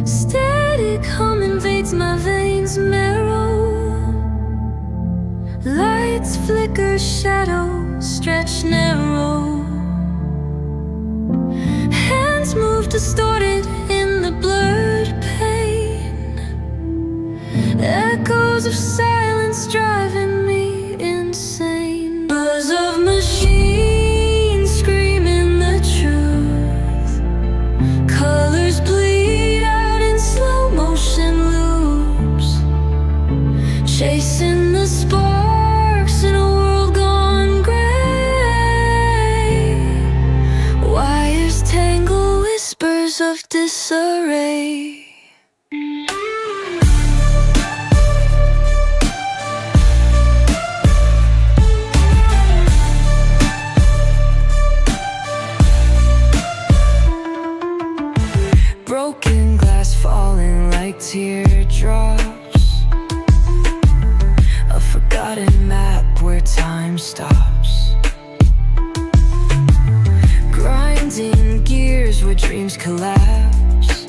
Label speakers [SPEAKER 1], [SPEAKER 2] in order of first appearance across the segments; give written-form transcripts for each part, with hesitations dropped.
[SPEAKER 1] Static hum invades my veins marrow. Lights flicker, shadows stretch narrow. Hands move distorted in the blurred pain. Echoes of silence driving me insane. Buzz of machines screaming the truth. Colors bleed out in slow motion loops, chasing the sparks in a world gone gray. Wires tangle, whispers of disarray. Broken glass falling like teardrops. A forgotten map where time stops. Grinding gears where dreams collapse.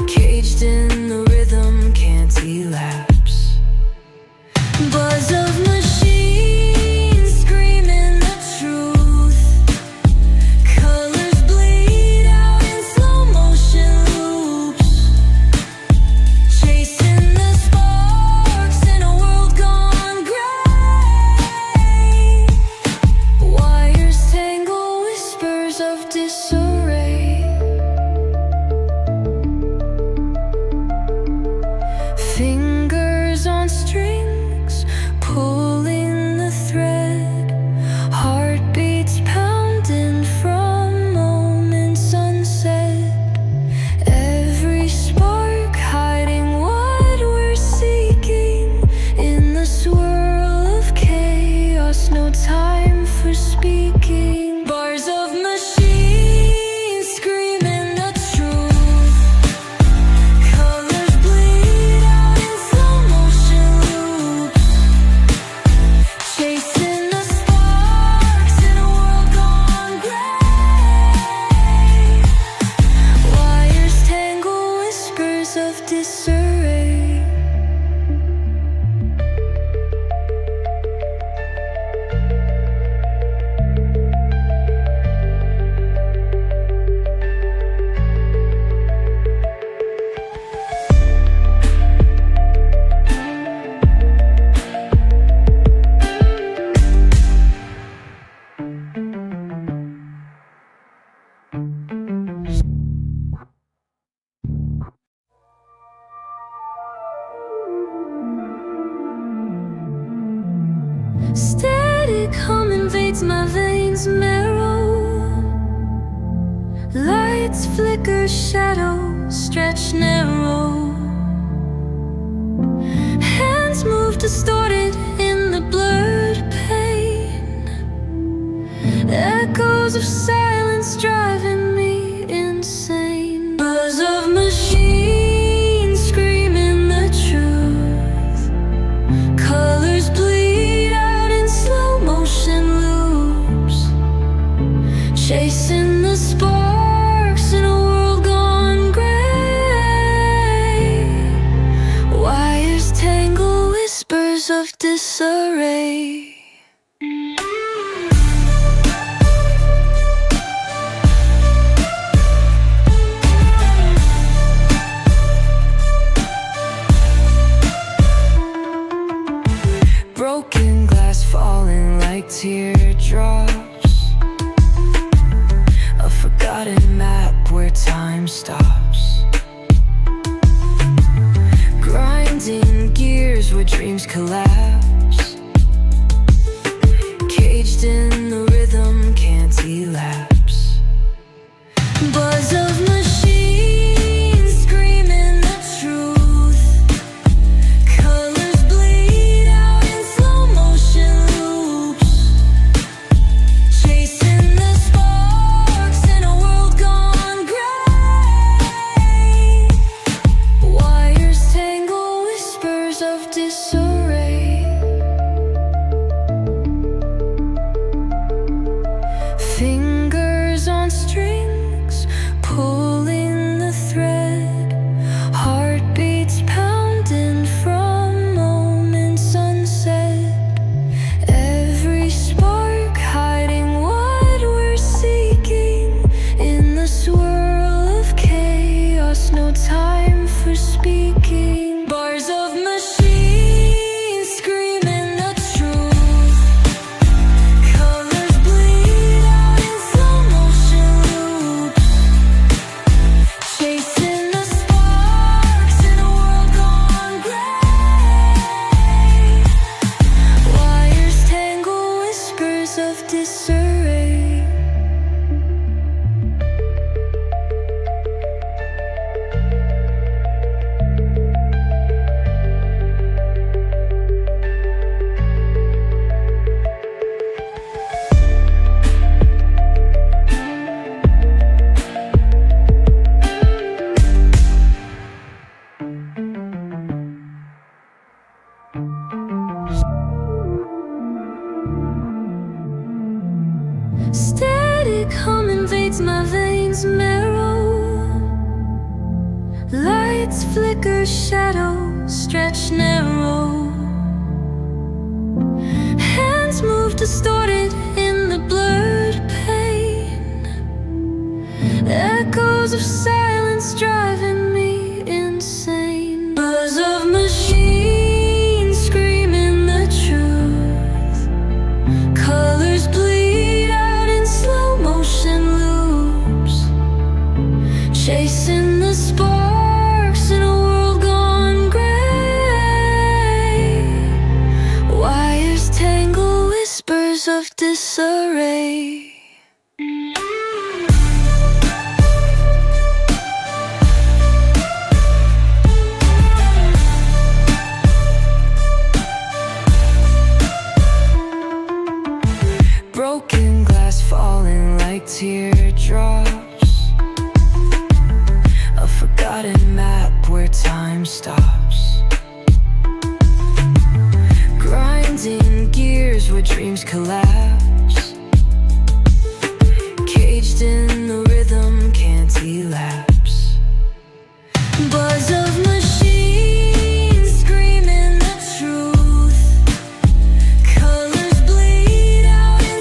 [SPEAKER 1] Caged in the rhythm, can't elapse. Buzz of machines screaming the truth. Colors bleed out in slow motion loops, chasing the sparks in a world gone gray. Wires tangle, whispers of disarray. Fingers on strings, pulling the thread. Heartbeats pounding from moments unsaid. Every spark hiding what we're seeking. In the swirl of chaos, no time for speaking. Bars of machines screaming the truth. Colors bleed out in slow motion loops, chasing the sparks in a world gone gray. Wires tangle, whispers of disarray. Static hum invades my veins marrow. Lights flicker, shadows stretch narrow. Hands move distorted in the blurred pain. Echoes of silence driving me insane. Buzz of machines screaming the truth. Colors bleed out in slow motion loops, chasing the sparks in a world gone gray. Wires tangle, whispers of disarray. Broken glass falling like teardrops. A forgotten map where time stops. Grinding gears where dreams collapse. of disarray. Static hum invades my veins marrow. Lights flicker, shadows stretch narrow. Hands move distorted in the blurred pain. Echoes of silence driving me insane. Buzz of machines screaming the truth. Colors bleed out in slow motion loops, chasing the sparks in a world gone gray. Wires tangle, whispers of disarray. Broken glass falling like teardrops. A forgotten map where time stops. Grinding gears where dreams collapse.